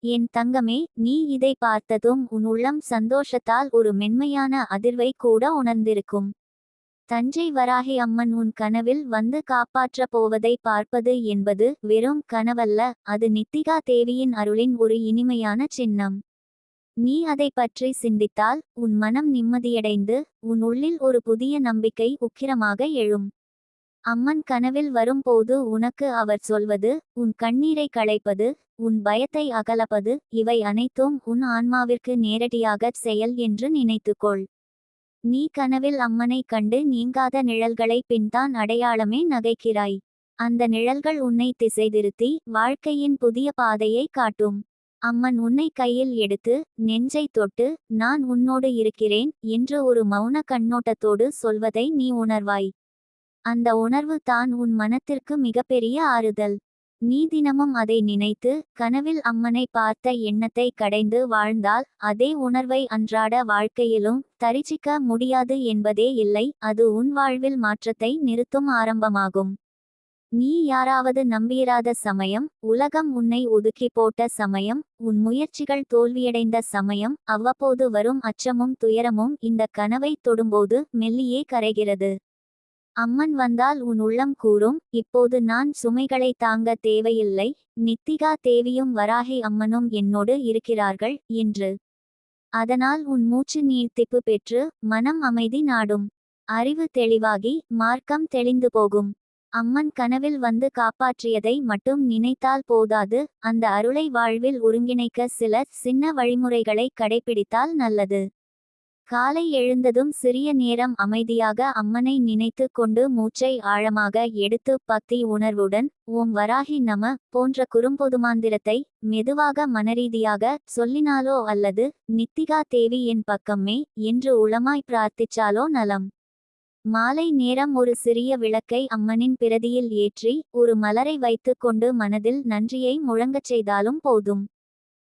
என் தங்கமே, நீ இதை பார்த்ததும் உன் உள்ளம் சந்தோஷத்தால் ஒரு மென்மையான அதிர்வை கூட உணர்ந்திருக்கும். தஞ்சை வராகி அம்மன் உன் கனவில் வந்து காப்பாற்றப் போவதை பார்ப்பது என்பது வெறும் கனவல்ல, அது நித்திகா தேவியின் அருளின் ஒரு இனிமையான சின்னம். நீ அதை பற்றி சிந்தித்தால் உன் மனம் நிம்மதியடைந்து உன் உள்ளில் ஒரு புதிய நம்பிக்கை உக்கிரமாக எழும். அம்மன் கனவில் வரும்போது உனக்கு அவர் சொல்வது, உன் கண்ணீரை களைப்பது, உன் பயத்தை அகலப்பது, இவை அனைத்தும் உன் ஆன்மாவிற்கு நேரடியாகச் செயல் என்று நினைத்துக்கொள். நீ கனவில் அம்மனை கண்டு நீங்காத நிழல்களை பின்தான் அடையாளமே நகைக்கிறாய். அந்த நிழல்கள் உன்னை திசை திருத்தி வாழ்க்கையின் புதிய பாதையை காட்டும். அம்மன் உன்னை கையில் எடுத்து நெஞ்சை தொட்டு, நான் உன்னோடு இருக்கிறேன் என்று ஒரு மௌன கண்ணோட்டத்தோடு சொல்வதை நீ உணர்வாய். அந்த உணர்வு தான் உன் மனத்திற்கு மிகப்பெரிய ஆறுதல். நீ தினமும் அதை நினைத்து கனவில் அம்மனை பார்த்த எண்ணத்தை கடைந்து வாழ்ந்தால் அதே உணர்வை அன்றாட வாழ்க்கையிலும் தரிசிக்க முடியாது என்பதே இல்லை. அது உன் வாழ்வில் மாற்றத்தை நிறுத்தும் ஆரம்பமாகும். நீ யாராவது நம்பியிராத சமயம், உலகம் உன்னை ஒதுக்கி போட்ட சமயம், உன் முயற்சிகள் தோல்வியடைந்த சமயம், அவ்வப்போது வரும் அச்சமும் துயரமும் இந்த கனவை தொடும்போது மெல்லியே கரைகிறது. அம்மன் வந்தால் உன் உள்ளம் கூறும், இப்போது நான் சுமைகளை தாங்க தேவையில்லை, நித்திகா தேவியும் வராகி அம்மனும் என்னோடு இருக்கிறார்கள் என்று. அதனால் உன் மூச்சு நீர்த்திப்பு பெற்று மனம் அமைதி நாடும். அறிவு தெளிவாகி மார்க்கம் தெளிந்து போகும். அம்மன் கனவில் வந்து காப்பாற்றியதை மட்டும் நினைத்தால் போதாது, அந்த அருளை வாழ்வில் ஒருங்கிணைக்க சில சின்ன வழிமுறைகளை கடைபிடித்தால் நல்லது. காலை எழுந்ததும் சிறிய நேரம் அமைதியாக அம்மனை நினைத்து கொண்டு மூச்சை ஆழமாக எடுத்து பக்தி உணர்வுடன் ஓம் வராகி நம போன்ற குறும்பொதுமாந்திரத்தை மெதுவாக மனரீதியாக சொல்லினாலோ அல்லது நித்திகா தேவி என் பக்கமே என்று உளமாய் பிரார்த்திச்சாலோ நலம். மாலை நேரம் ஒரு சிறிய விளக்கை அம்மனின் பிரதியில் ஏற்றி ஒரு மலரை வைத்து கொண்டு மனதில் நன்றியை முழங்கச் செய்தாலும் போதும்.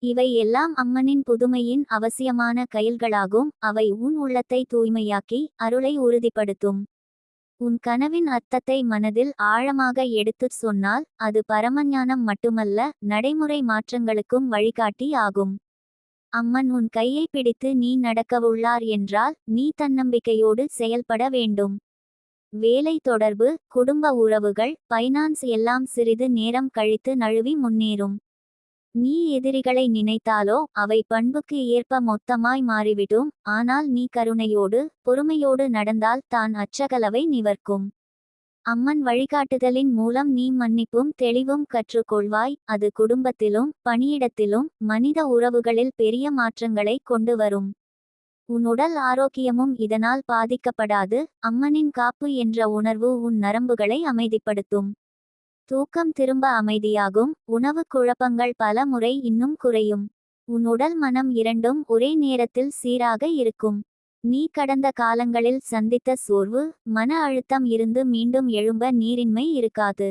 இவை எல்லாம் அம்மனின் புதுமையின் அவசியமான கயில்களாகும். அவை உன் உள்ளத்தை தூய்மையாக்கி அருளை உறுதிப்படுத்தும். உன் கனவின் அர்த்தத்தை மனதில் ஆழமாக எடுத்துச் சொன்னால் அது பரமஞானம் மட்டுமல்ல, நடைமுறை மாற்றங்களுக்கும் வழிகாட்டி ஆகும். அம்மன் உன் கையை பிடித்து நீ நடக்கவுள்ளார் என்றால் நீ தன்னம்பிக்கையோடு செயல்பட வேண்டும். வேலை தொடர்பு, குடும்ப உறவுகள், பைனான்ஸ் எல்லாம் சிறிது நேரம் கழித்து நழுவி முன்னேறும். நீ எதிரிகளை நினைத்தாலோ அவை பண்புக்கு ஏற்ப மொத்தமாய் மாறிவிடும். ஆனால் நீ கருணையோடு பொறுமையோடு நடந்தால் தான் அச்சகலவை நிவர்க்கும். அம்மன் வழிகாட்டுதலின் மூலம் நீ மன்னிப்பும் தெளிவும் கற்றுக்கொள்வாய். அது குடும்பத்திலும் பணியிடத்திலும் மனித உறவுகளில் பெரிய மாற்றங்களை கொண்டு வரும். உன் உடல் ஆரோக்கியமும் இதனால் பாதிக்கப்படாது. அம்மனின் காப்பு என்ற உணர்வு உன் நரம்புகளை அமைதிப்படுத்தும். தூக்கம் திரும்ப அமைதியாகும். உணவு குழப்பங்கள் பல முறை இன்னும் குறையும். உன் உடல் மனம் இரண்டும் ஒரே நேரத்தில் சீராக இருக்கும். நீ கடந்த காலங்களில் சந்தித்த சோர்வு, மன அழுத்தம் இருந்து மீண்டும் எழும்ப நீரின்மை இருக்காது.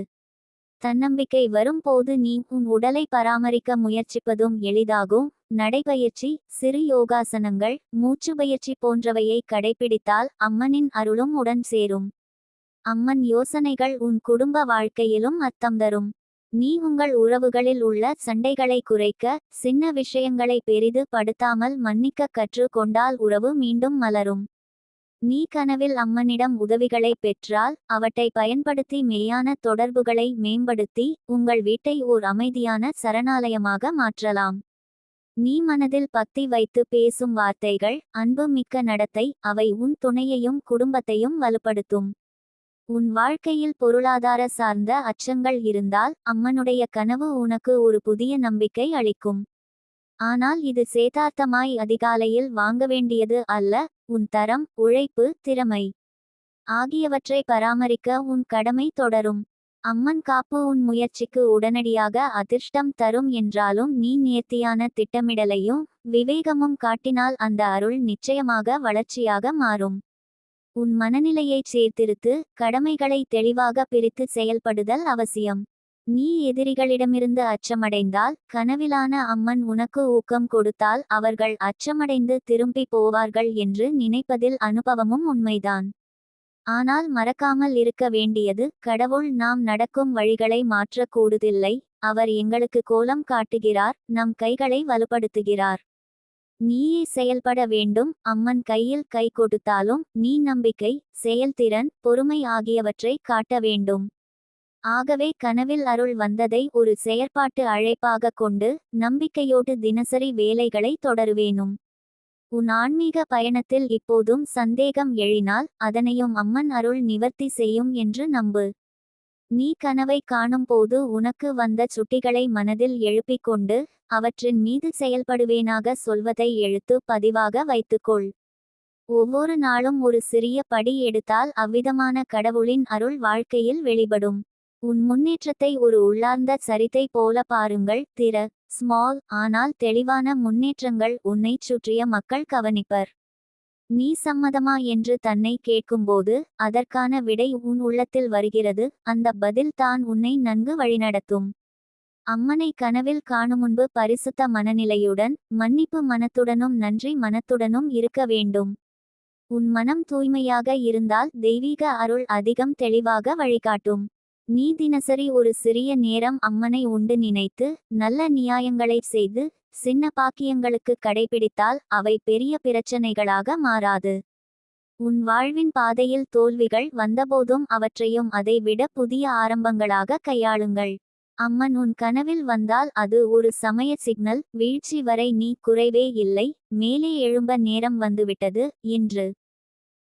தன்னம்பிக்கை வரும் போது நீ உன் உடலை பராமரிக்க முயற்சிப்பதும் எளிதாகும். நடைபயிற்சி, சிறு யோகாசனங்கள், மூச்சு பயிற்சி போன்றவையை கடைபிடித்தால் அம்மனின் அருளும் உடன் சேரும். அம்மன் யோசனைகள் உன் குடும்ப வாழ்க்கையிலும் அர்த்தம் தரும். நீ உங்கள் உறவுகளில் உள்ள சண்டைகளை குறைக்க, சின்ன விஷயங்களை பெரிது படுத்தாமல் மன்னிக்க கற்று கொண்டால் உறவு மீண்டும் மலரும். நீ கனவில் அம்மனிடம் உதவிகளை பெற்றால் அவற்றை பயன்படுத்தி மெய்யான தொடர்புகளை மேம்படுத்தி உங்கள் வீட்டை ஓர் அமைதியான சரணாலயமாக மாற்றலாம். நீ மனதில் பக்தி வைத்து பேசும் வார்த்தைகள், அன்பு மிக்க நடத்தை, அவை உன் துணையையும் குடும்பத்தையும் வலுப்படுத்தும். உன் வாழ்க்கையில் பொருளாதார சார்ந்த அச்சங்கள் இருந்தால் அம்மனுடைய கனவு உனக்கு ஒரு புதிய நம்பிக்கை அளிக்கும். ஆனால் இது சேதார்த்தமாய் அதிகாலையில் வாங்க வேண்டியது அல்ல. உன் தரம், உழைப்பு, திறமை ஆகியவற்றை பராமரிக்க உன் கடமை தொடரும். அம்மன் காப்பு உன் முயற்சிக்கு உடனடியாக அதிர்ஷ்டம் தரும் என்றாலும் நீ நேர்த்தியான திட்டமிடலையும் விவேகமும் காட்டினால் அந்த அருள் நிச்சயமாக வளர்ச்சியாக மாறும். உன் மனநிலையைச் சேர்த்திருத்து கடமைகளை தெளிவாக பிரித்து செயல்படுதல் அவசியம். நீ எதிரிகளிடமிருந்து அச்சமடைந்தால் கனவிலான அம்மன் உனக்கு ஊக்கம் கொடுத்தால் அவர்கள் அச்சமடைந்து திரும்பி போவார்கள் என்று நினைப்பதில் அனுபவமும் உண்மைதான். ஆனால் மறக்காமல் இருக்க வேண்டியது, கடவுள் நாம் நடக்கும் வழிகளை மாற்றக்கூடுதில்லை. அவர் எங்களுக்கு கோலம் காட்டுகிறார், நம் கைகளை வலுப்படுத்துகிறார். நீயே செயல்பட வேண்டும். அம்மன் கையில் கை கொடுத்தாலும் நீ நம்பிக்கை, செயல்திறன், பொறுமை ஆகியவற்றை காட்ட வேண்டும். ஆகவே கனவில் அருள் வந்ததை ஒரு செயற்பாட்டு அழைப்பாக கொண்டு நம்பிக்கையோடு தினசரி வேலைகளை தொடருவேனும். உன் ஆன்மீக பயணத்தில் இப்போதும் சந்தேகம் எழினால் அதனையும் அம்மன் அருள் நிவர்த்தி செய்யும் என்று நம்பு. நீ கனவை காணும்போது உனக்கு வந்த சுட்டிகளை மனதில் எழுப்பிக் கொண்டு அவற்றின் மீது செயல்படுவேனாக சொல்வதை எழுத்து பதிவாக வைத்துக்கொள். ஒவ்வொரு நாளும் ஒரு சிறிய படி எடுத்தால் அவ்விதமான கடவுளின் அருள் வாழ்க்கையில் வெளிப்படும். உன் முன்னேற்றத்தை ஒரு உள்ளார்ந்த சரித்தை போல பாருங்கள். ஸ்மால் ஆனால் தெளிவான முன்னேற்றங்கள் உன்னைச் சுற்றிய மக்கள் கவனிப்பர். நீ சம்மதமா என்று தன்னை கேட்கும்போது அதற்கான விடை உன் உள்ளத்தில் வருகிறது. அந்த பதில் தான் உன்னை நன்கு வழிநடத்தும். அம்மனை கனவில் காணுமுன்பு பரிசுத்த மனநிலையுடன், மன்னிப்பு மனத்துடனும் நன்றி மனத்துடனும் இருக்க வேண்டும். உன் மனம் தூய்மையாக இருந்தால் தெய்வீக அருள் அதிகம் தெளிவாக வழிகாட்டும். நீ தினசரி ஒரு சிறிய நேரம் அம்மனை உண்டு நினைத்து நல்ல நியாயங்களை செய்து சின்ன பாக்கியங்களுக்கு கடைபிடித்தால் அவை பெரிய பிரச்சனைகளாக மாறாது. உன் வாழ்வின் பாதையில் தோல்விகள் வந்தபோதும் அவற்றையும் அதை விட புதிய ஆரம்பங்களாக கையாளுங்கள். அம்மன் உன் கனவில் வந்தால் அது ஒரு சமய சிக்னல். வீழ்ச்சி வரை நீ குறைவே இல்லை, மேலே எழும்ப நேரம் வந்துவிட்டது என்று.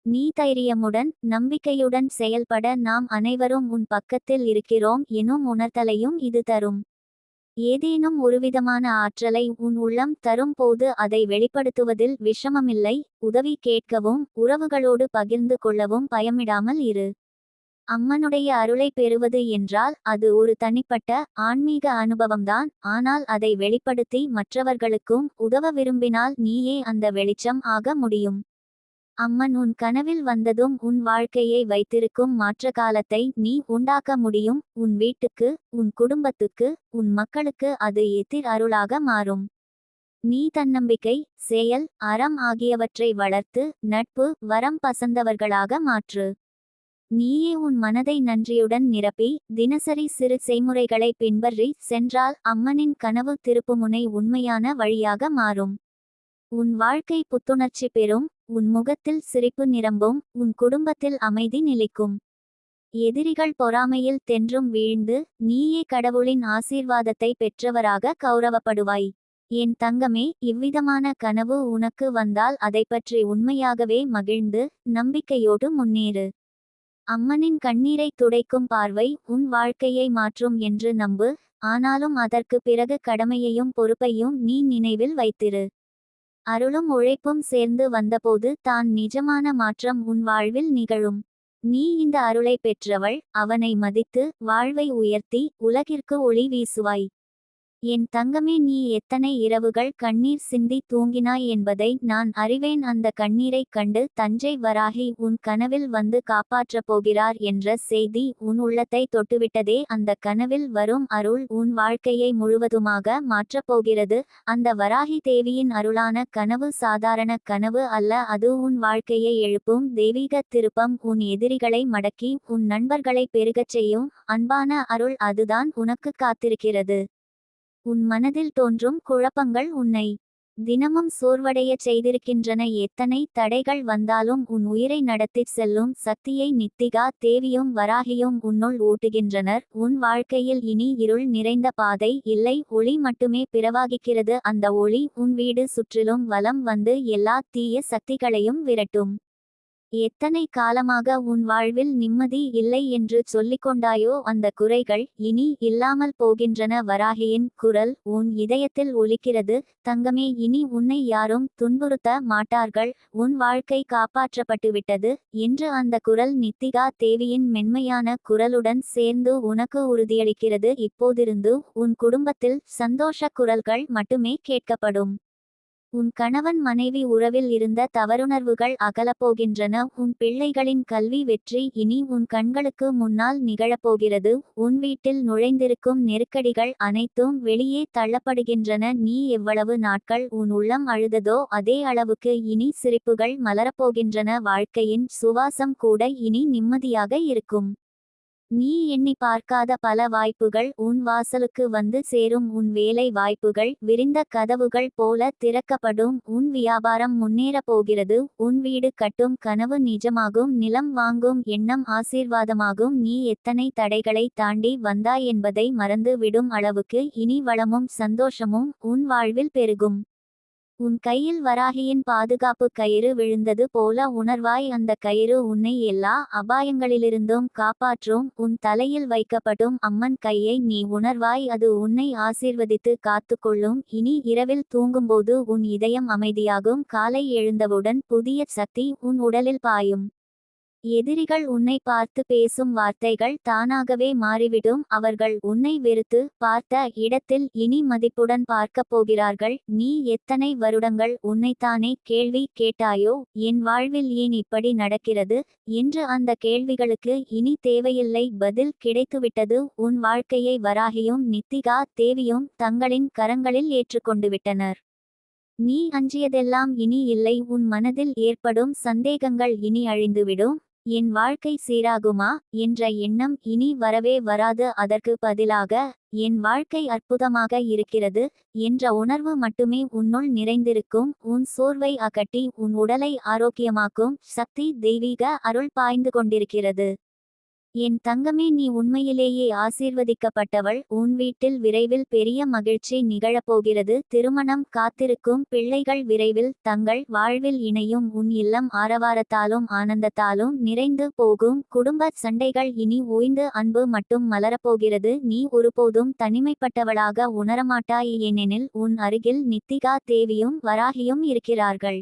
நீ தைரியமுடன் நம்பிக்கையுடன் செயல்பட நாம் அனைவரும் உன் பக்கத்தில் இருக்கிறோம் எனும் உணர்தலையும் இது தரும். ஏதேனும் ஒருவிதமான ஆற்றலை உன் உள்ளம் தரும் போது அதை வெளிப்படுத்துவதில் விஷமமில்லை. உதவி கேட்கவும் உறவுகளோடு பகிர்ந்து கொள்ளவும் பயமிடாமல் இரு. அம்மனுடைய அருளை பெறுவது என்றால் அது ஒரு தனிப்பட்ட ஆன்மீக அனுபவம்தான். ஆனால் அதை வெளிப்படுத்தி மற்றவர்களுக்கும் உதவ விரும்பினால் நீயே அந்த வெளிச்சம் ஆக முடியும். அம்மன் உன் கனவில் வந்ததும் உன் வாழ்க்கையை வைத்திருக்கும் மாற்ற காலத்தை நீ உண்டாக்க முடியும். உன் வீட்டுக்கு, உன் குடும்பத்துக்கு, உன் மக்களுக்கு அது எதிர் அருளாக மாறும். நீ தன்னம்பிக்கை, செயல், அறம் ஆகியவற்றை வளர்த்து நட்பு, வரம் பசந்தவர்களாக மாற்று. நீயே உன் மனதை நன்றியுடன் நிரப்பி தினசரி சிறு செய்முறைகளை பின்பற்றி சென்றால் அம்மனின் கனவு திருப்புமுனை உண்மையான வழியாக மாறும். உன் வாழ்க்கை புத்துணர்ச்சி பெறும், உன் முகத்தில் சிரிப்பு நிரம்பும், உன் குடும்பத்தில் அமைதி நிலைக்கும். எதிரிகள் பொறாமையில் தென்றும் வீழ்ந்து நீயே கடவுளின் ஆசீர்வாதத்தை பெற்றவராக கௌரவப்படுவாய். என் தங்கமே, இவ்விதமான கனவு உனக்கு வந்தால் அதைப்பற்றி உண்மையாகவே மகிழ்ந்து நம்பிக்கையோடு முன்னேறு. அம்மனின் கண்ணீரை துடைக்கும் பார்வை உன் வாழ்க்கையை மாற்றும் என்று நம்பு. ஆனாலும் அதற்கு பிறகு கடமையையும் பொறுப்பையும் நீ நினைவில் வைத்திரு. அருளும் உழைப்பும் சேர்ந்து வந்தபோது தான் நிஜமான மாற்றம் உன் வாழ்வில் நிகழும். நீ இந்த அருளை பெற்றவள். அவனை மதித்து வாழ்வை உயர்த்தி உலகிற்கு ஒளி வீசுவாய். என் தங்கமே, நீ எத்தனை இரவுகள் கண்ணீர் சிந்தி தூங்கினாய் என்பதை நான் அறிவேன். அந்த கண்ணீரைக் கண்டு தஞ்சை வராகி உன் கனவில் வந்து காப்பாற்றப் போகிறார் என்ற செய்தி உன் உள்ளத்தை தொட்டுவிட்டதே. அந்த கனவில் வரும் அருள் உன் வாழ்க்கையை முழுவதுமாக மாற்றப்போகிறது. அந்த வராகி தேவியின் அருளான கனவு சாதாரண கனவு அல்ல. அது உன் வாழ்க்கையை எழுப்பும் தெய்வீக திருப்பம். உன் எதிரிகளை மடக்கி உன் நண்பர்களை பெருகச் செய்யும் அன்பான அருள் அதுதான் உனக்கு காத்திருக்கிறது. உன் மனதில் தோன்றும் குழப்பங்கள் உன்னை தினமும் சோர்வடையச் செய்திருக்கின்றன. எத்தனை தடைகள் வந்தாலும் உன் உயிரை நடத்திச் செல்லும் சக்தியை நித்திகா தேவியும் வராகியும் உன்னுள் ஊட்டுகின்றனர். உன் வாழ்க்கையில் இனி இருள் நிறைந்த பாதை இல்லை, ஒளி மட்டுமே பிறவாகிக்கிறது. அந்த ஒளி உன் வீடு சுற்றிலும் வலம் வந்து எல்லா தீய சக்திகளையும் விரட்டும். எத்தனை காலமாக உன் வாழ்வில் நிம்மதி இல்லை என்று சொல்லிக்கொண்டாயோ அந்த குறைகள் இனி இல்லாமல் போகின்றன. வராகியின் குரல் உன் இதயத்தில் ஒலிக்கிறது. தங்கமே, இனி உன்னை யாரும் துன்புறுத்த மாட்டார்கள். உன் வாழ்க்கை காப்பாற்றப்பட்டுவிட்டது என்று அந்த குரல் நித்திகா தேவியின் மென்மையான குரலுடன் சேர்ந்து உனக்கு உறுதியளிக்கிறது. இப்போதிருந்து உன் குடும்பத்தில் சந்தோஷ குரல்கள் மட்டுமே கேட்கப்படும். உன் கணவன் மனைவி உறவில் இருந்த தவறுணர்வுகள் அகலப்போகின்றன. உன் பிள்ளைகளின் கல்வி வெற்றி இனி உன் கண்களுக்கு முன்னால் நிகழப்போகிறது. உன் வீட்டில் நுழைந்திருக்கும் நெருக்கடிகள் அனைத்தும் வெளியே தள்ளப்படுகின்றன. நீ எவ்வளவு நாட்கள் உன் உள்ளம் அழுததோ அதே அளவுக்கு இனி சிரிப்புகள் மலரப்போகின்றன. வாழ்க்கையின் சுவாசம் கூட இனி நிம்மதியாக இருக்கும். நீ எண்ணி பார்க்காத பல வாய்ப்புகள் உன் வாசலுக்கு வந்து சேரும். உன் வேலை வாய்ப்புகள் விரிந்த கதவுகள் போல திறக்கப்படும். உன் வியாபாரம் முன்னேறப் போகிறது. உன் வீடு கட்டும் கனவு நிஜமாகும். நிலம் வாங்கும் எண்ணம் ஆசீர்வாதமாகும். நீ எத்தனை தடைகளை தாண்டி வந்தாய் என்பதை மறந்து விடும் அளவுக்கு இனி வளமும் சந்தோஷமும் உன் வாழ்வில் பெருகும். உன் கையில் வராகியின் பாதுகாப்பு கயிறு விழுந்தது போல உணர்வாய். அந்த கயிறு உன்னை எல்லா அபாயங்களிலிருந்தும் காப்பாற்றும். உன் தலையில் வைக்கப்படும் அம்மன் கையை நீ உணர்வாய். அது உன்னை ஆசீர்வதித்து காத்துக்கொள்ளும். இனி இரவில் தூங்கும்போது உன் இதயம் அமைதியாகும். காலை எழுந்தவுடன் புதிய சக்தி உன் உடலில் பாயும். எதிரிகள் உன்னை பார்த்து பேசும் வார்த்தைகள் தானாகவே மாறிவிடும். அவர்கள் உன்னை வெறுத்து பார்த்த இடத்தில் இனி மதிப்புடன் பார்க்கப் போகிறார்கள். நீ எத்தனை வருடங்கள் உன்னைத்தானே கேள்வி கேட்டாயோ, என் வாழ்வில் ஏன் இப்படி நடக்கிறது என்று? அந்த கேள்விகளுக்கு இனி தேவையில்லை, பதில் கிடைத்துவிட்டது. உன் வாழ்க்கையை வராகியும் நித்திகா தேவியும் தங்களின் கரங்களில் ஏற்றுக்கொண்டு விட்டனர். நீ அஞ்சியதெல்லாம் இனி இல்லை. உன் மனதில் ஏற்படும் சந்தேகங்கள் இனி அழிந்துவிடும். என் வாழ்க்கை சீராகுமா என்ற எண்ணம் இனி வரவே வராது. அதற்கு பதிலாக என் வாழ்க்கை அற்புதமாக இருக்கிறது என்ற உணர்வு மட்டுமே உன்னுள் நிறைந்திருக்கும். உன் சோர்வை அகற்றி உன் உடலை ஆரோக்கியமாக்கும் சக்தி தெய்வீக அருள் பாய்ந்து கொண்டிருக்கிறது. என் தங்கமே, நீ உண்மையிலேயே ஆசீர்வதிக்கப்பட்டவள். உன் வீட்டில் விரைவில் பெரிய மகிழ்ச்சி நிகழப்போகிறது. திருமணம் காத்திருக்கும் பிள்ளைகள் விரைவில் தங்கள் வாழ்வில் இணையும். உன் இல்லம் ஆரவாரத்தாலும் ஆனந்தத்தாலும் நிறைந்து போகும். குடும்ப சண்டைகள் இனி ஓய்ந்து அன்பு மட்டும் மலரப்போகிறது. நீ ஒருபோதும் தனிமைப்பட்டவளாக உணரமாட்டாய், ஏனெனில் உன் அருகில் நித்திகா தேவியும் வராகியும் இருக்கிறார்கள்.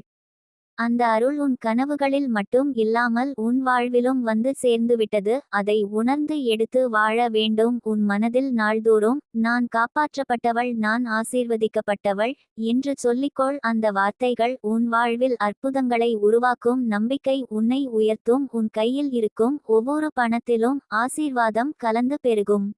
அந்த அருள் உன் கனவுகளில் மட்டும் இல்லாமல் உன் வாழ்விலும் வந்து சேர்ந்துவிட்டது. அதை உணர்ந்து எடுத்து வாழ வேண்டும். உன் மனதில் நாள்தோறும் நான் காப்பாற்றப்பட்டவள், நான் ஆசீர்வதிக்கப்பட்டவள் என்று சொல்லிக்கொள். அந்த வார்த்தைகள் உன் வாழ்வில் அற்புதங்களை உருவாக்கும். நம்பிக்கை உன்னை உயர்த்தும். உன் கையில் இருக்கும் ஒவ்வொரு பணத்திலும் ஆசீர்வாதம் கலந்து பெருகும்.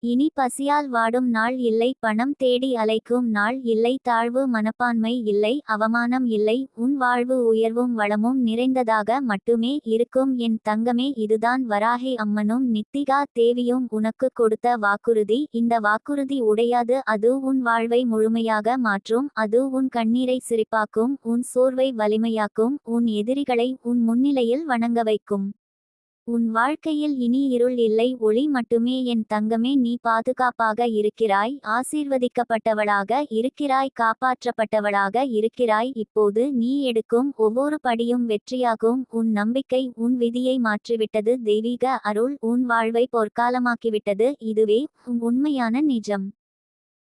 இனி பசியால் வாடும் நாள் இல்லை. பணம் தேடி அலைக்கும் நாள் இல்லை. தாழ்வு மனப்பான்மை இல்லை. அவமானம் இல்லை. உன் வாழ்வு உயர்வும் வளமும் நிறைந்ததாக மட்டுமே இருக்கும். என் தங்கமே, இதுதான் வராகி அம்மனும் நித்திகா தேவியும் உனக்கு கொடுத்த வாக்குறுதி. இந்த வாக்குறுதி உடையாது. அது உன் வாழ்வை முழுமையாக மாற்றும். அது உன் கண்ணீரை சிரிப்பாக்கும். உன் சோர்வை வலிமையாக்கும். உன் எதிரிகளை உன் முன்னிலையில் வணங்க வைக்கும். உன் வாழ்க்கையில் இனி இருள் இல்லை, ஒளி மட்டுமே. என் தங்கமே, நீ பாதுகாப்பாக இருக்கிறாய். ஆசீர்வதிக்கப்பட்டவளாக இருக்கிறாய். காப்பாற்றப்பட்டவளாக இருக்கிறாய். இப்போது நீ எடுக்கும் ஒவ்வொரு படியும் வெற்றியாகும். உன் நம்பிக்கை உன் விதியை மாற்றிவிட்டது. தெய்வீக அருள் உன் வாழ்வை பொற்காலமாக்கிவிட்டது. இதுவே உண்மையான நிஜம்.